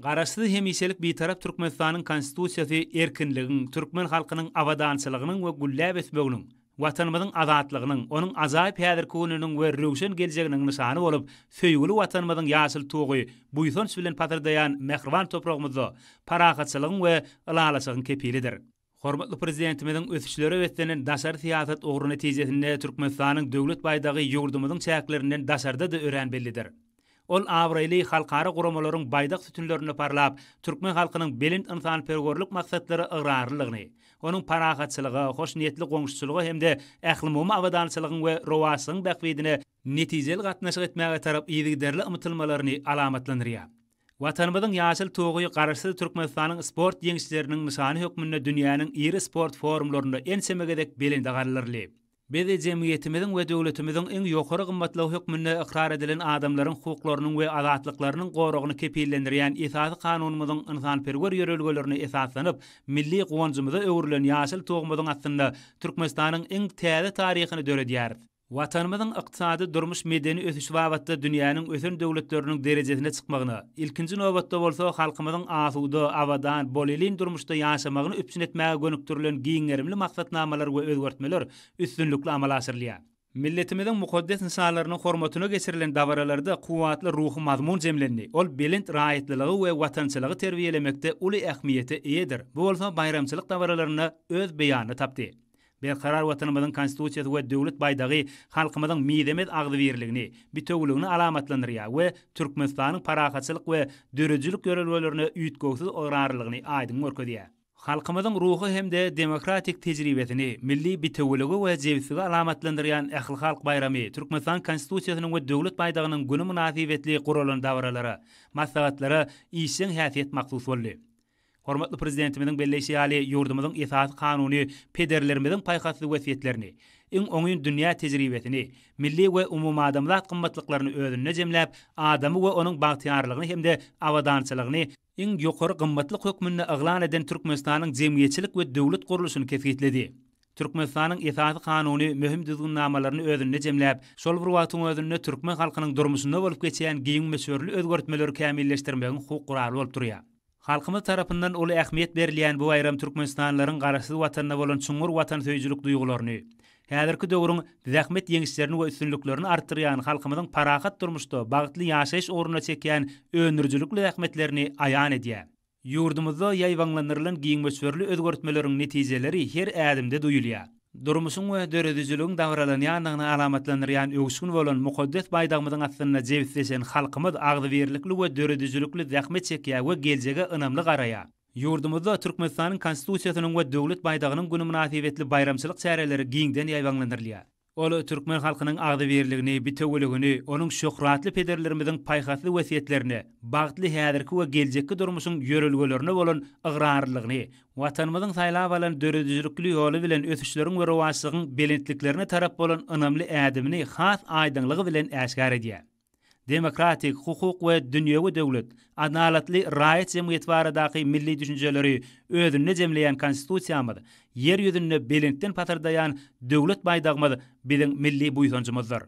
Garaşsyz hemiselik bir tarap Türkmenistanyň konstitusiýasy erkinligiň, türkmen halkynyň awadançylygynyň we gülläp etmeginiň, watanymyzyň azatlygynyň, onuň azaýyp häzirki gününiň we röwşen geljeginiň nyşany bolup, söýgüli watanymyzyň ýaşyl tugy, buýsonç bilen patyrdaýan mehriban topragymyzda parahatçylygyň we ylalaçygyň kepilidir. Hormatly prezidentimiziň ösüşleri wetdenen daşary siýasat ogry netijesinde Türkmenistanyň döwlet baýdagy ýurdumyzyň çäklerinden daşarda da ören bellidir. Ol awraýly halkara guramalaryň baýdak sütünlerini parlap, türkmen halkynyň belin ynsanperwerlik maksatlary ıgrarlygyny, onuň parahatçylygy, hoş niýetli goňşuçylygy hemde ähli-mumy awadançylygyň we rowasyň bäkwidine netijeli gatnaşyk etmäge tarap ýygyderli ymtylmalaryny alamatlandyrýar. Watanymyzyň ýaşyl togy garaşsyz Türkmenistanyň sport ýeňçileriniň nyşany hökmünde dünýäniň iri sport forumlarynda en semegedek belinde garalyrly. Biz jemgyýetimiziň we döwletimiziň iň ýokary gymmatlygy hökmünde ikrar edilen adamlaryň hukuklarynyň we azatlyklarynyň goragyny kepillendirýän esasy kanunumyzyň ynsanperwer ýörelgelerini esaslanyp, milli gowunjymyza öwrilen ýaşyl togumyzyň atynda Türkmenistanyň iň täze taryhyny döredýär. Watanymyzyň ykdysady durmuş medeni ösüş babatda dünýäniň ösen döwletleriniň derejesine çykmagyny, ilkinji nobatda bolsa halkymyzyň asuda, awadan, bolelin durmuşda ýaşamagyny üpsün etmäge gönükdirilen giňerimli maksatnamalar we özgertmeler üstünlükli amal asyrlýar. Milletimiziň mukaddes nişanlarynyň hormatyna geçirilen dawralarda kuwatly ruhy mazmun jemlenýär. Ol belent raýatlylygy we watançylygy terbiýelemekde uly ähmiýete eýedir. Bu bolsa bayramçylyk dawralaryna öz beýanyny tapdy. Berkarar watanymyzyň konstitusiýasy we döwlet baýdagy halkymyzyň midemet agdy berligini, bitewligini alamatlandyrýar we Türkmenistanyň parahatçylyk we dörejilik ýörelgelerini üýtgöksiz ograrlygyny aýdym görkezýär. Halkymyzyň ruhy hemde demokratik tejribesini, milli bitewligi we jewsigi alamatlandyrýan ähli halk bayramy, Türkmenistan konstitusiýasynyň we döwlet baýdagynyň güni münasibetli guralan dawralary, maslahatlary işin häsiýet maksus boldy. Hormatly prezidentimiziň belleşýäli ýurdumyzyň esasy kanuny, pederlerimizin paýhasly wesiýetlerini, iň oňyň dünýä tejribesini, milli we umumy adamzat gymmatlyklaryny özüne jemläp, adamy we onuň bagtyarlygyny hemde awadançylygyny iň ýokary gymmatlyk hökmünde yglan eden Türkmenistanyň jemgyýetçilik we döwlet guruluşyny kesgitledi. Türkmenistanyň esasy kanuny möhüm düzgünlamalaryny özüne jemläp, şol bir wagtyň özünde türkmen halkynyň durmuşynda bolup geçýän giň meşhurly özgertmeleri kämilleşdirmegiň hukuky bolup durýar. Halkymyz tarapyndan uly ähmiýet berilýän bu aýram Türkmenistanlylaryň garaşsyz watanyna bolan çuňur watan söýüjülük duýgularyny, häzirki döwrüň zähmet ýeňişlerini we üstünlüklerini artdyrýan halkymyzyň parahat durmuşda bagtly ýaşaýyş orunyna çekýän önürjülükli ähmetlerini aýan edýär. Ýurdumyzda ýaýwanlandyrylan giň meşhurly özgertmeleriň netijeleri her ädimde duýulýar. Durmuşyň we döredijiligiň dawralanýanyny alamatlandyrýan öwüşgün bolan mukaddes baýdagymyzyň atynda jewsleşen halkymyz agdy berlikli we döredijlikli zähmet çekýär we geljege ynamly garaýar. Ýurdumyzda Türkmenistanyň konstitusiýasynyň we döwlet baýdagynyň güni münasibetli bayramçylyk çäreleri giňden ýaýwanlandyrylýar. Ol türkmen halkynyň agdy berligini, bitewligini, onuň şöhratly pederlerimiziň paýhasly wesiýetlerini, bagtly häzirki we geljekki durmuşyň ýörelgelerini bolan ıgrarlygyny, watanymyzyň saýlap alan döredijlikli ýoly bilen ösüşleriň we rowaçlygyň belentliklerine tarap bolan ynamly ädimini has aýdynlygy bilen äşkar edýär. Demokratik, hukuk we dünýäwi döwlet, adalatly raýat jemgyýet baradaky milli düşünjeleri özüne jemleýän konstitusiýamyz, ýer ýüzünde belentden patyrdaýan döwlet baýdagymyz biziň milli buýsonjymyzdyr.